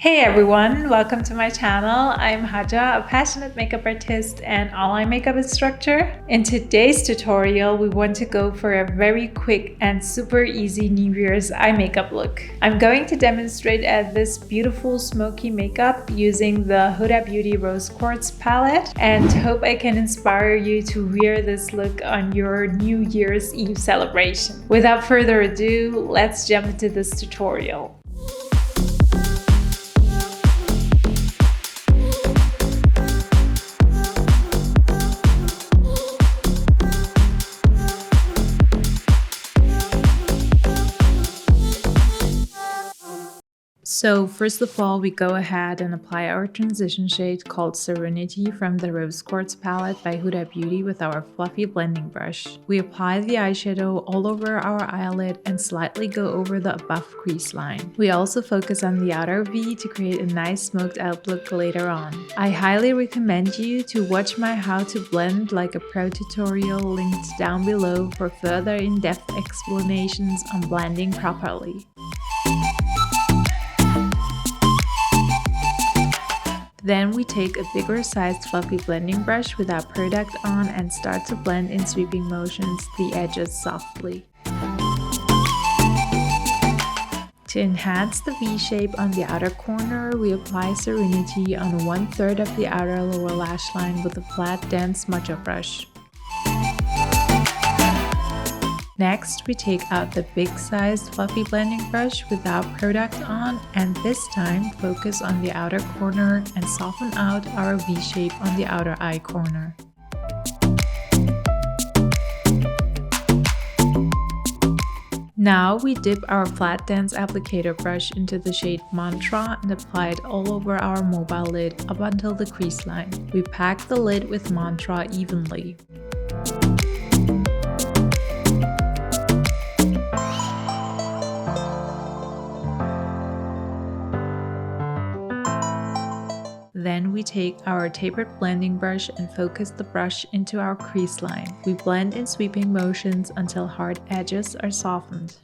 Hey everyone, welcome to my channel. I'm Haja, a passionate makeup artist and online makeup instructor. In today's tutorial, we want to go for a very quick and super easy New Year's eye makeup look. I'm going to demonstrate this beautiful smoky makeup using the Huda Beauty Rose Quartz palette and hope I can inspire you to wear this look on your New Year's Eve celebration. Without further ado, let's jump into this tutorial. So first of all, we go ahead and apply our transition shade called Serenity from the Rose Quartz palette by Huda Beauty with our fluffy blending brush. We apply the eyeshadow all over our eyelid and slightly go over the above crease line. We also focus on the outer V to create a nice smoked out look later on. I highly recommend you to watch my How to Blend Like a Pro tutorial linked down below for further in-depth explanations on blending properly. Then we take a bigger sized fluffy blending brush with our product on and start to blend in sweeping motions the edges softly. To enhance the V shape on the outer corner, we apply Serenity on 1/3 of the outer lower lash line with a flat dense smudger brush. Next, we take out the big-sized fluffy blending brush with our product on and this time focus on the outer corner and soften out our V shape on the outer eye corner. Now we dip our flat dense applicator brush into the shade Mantra and apply it all over our mobile lid up until the crease line. We pack the lid with Mantra evenly. Then we take our tapered blending brush and focus the brush into our crease line. We blend in sweeping motions until hard edges are softened.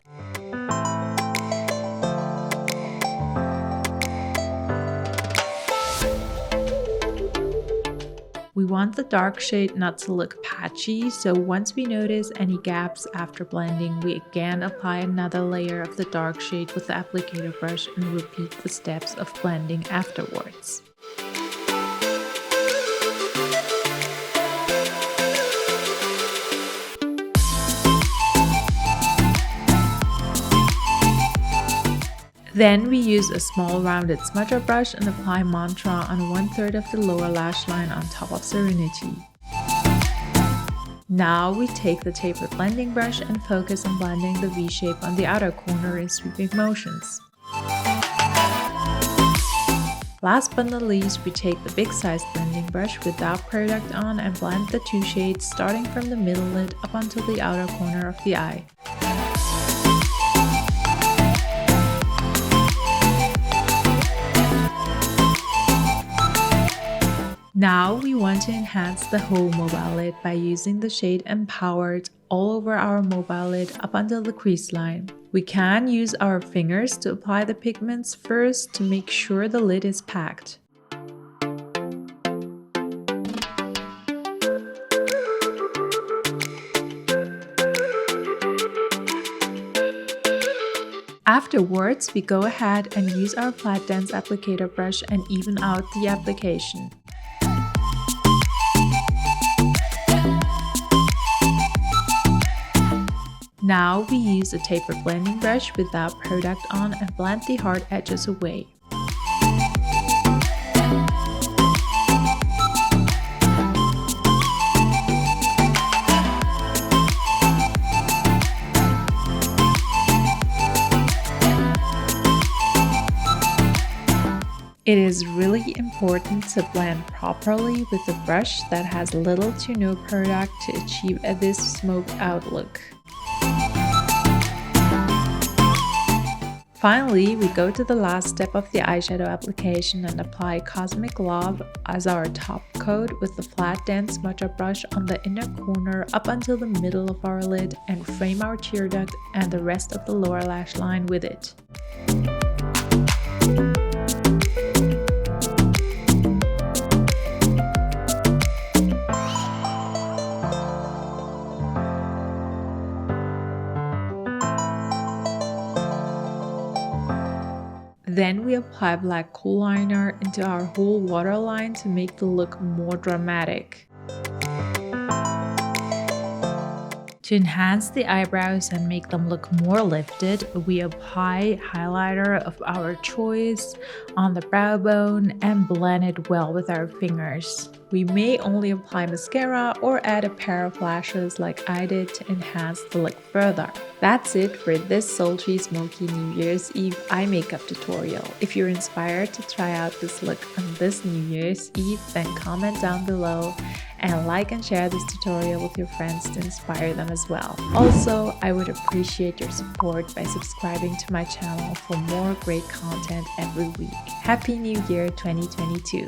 We want the dark shade not to look patchy, so once we notice any gaps after blending, we again apply another layer of the dark shade with the applicator brush and repeat the steps of blending afterwards. Then we use a small rounded smudger brush and apply Mantra on 1/3 of the lower lash line on top of Serenity. Now we take the tapered blending brush and focus on blending the V shape on the outer corner in sweeping motions. Last but not least, we take the big sized blending brush with our product on and blend the two shades starting from the middle lid up until the outer corner of the eye. Now we want to enhance the whole mobile lid by using the shade Empowered all over our mobile lid up until the crease line. We can use our fingers to apply the pigments first to make sure the lid is packed. Afterwards, we go ahead and use our flat dense applicator brush and even out the application. Now we use a tapered blending brush with our product on and blend the hard edges away. It is really important to blend properly with a brush that has little to no product to achieve this smoked out look. Finally, we go to the last step of the eyeshadow application and apply Cosmic Love as our top coat with the flat dense smudger brush on the inner corner up until the middle of our lid and frame our tear duct and the rest of the lower lash line with it. lightly apply black kohl liner into our whole waterline to make the look more dramatic. To enhance the eyebrows and make them look more lifted, we apply highlighter of our choice on the brow bone and blend it well with our fingers. We may only apply mascara or add a pair of lashes like I did to enhance the look further. That's it for this sultry smoky New Year's Eve eye makeup tutorial. If you're inspired to try out this look on this New Year's Eve, then comment down below and like and share this tutorial with your friends to inspire them as well. Also, I would appreciate your support by subscribing to my channel for more great content every week. Happy New Year 2022!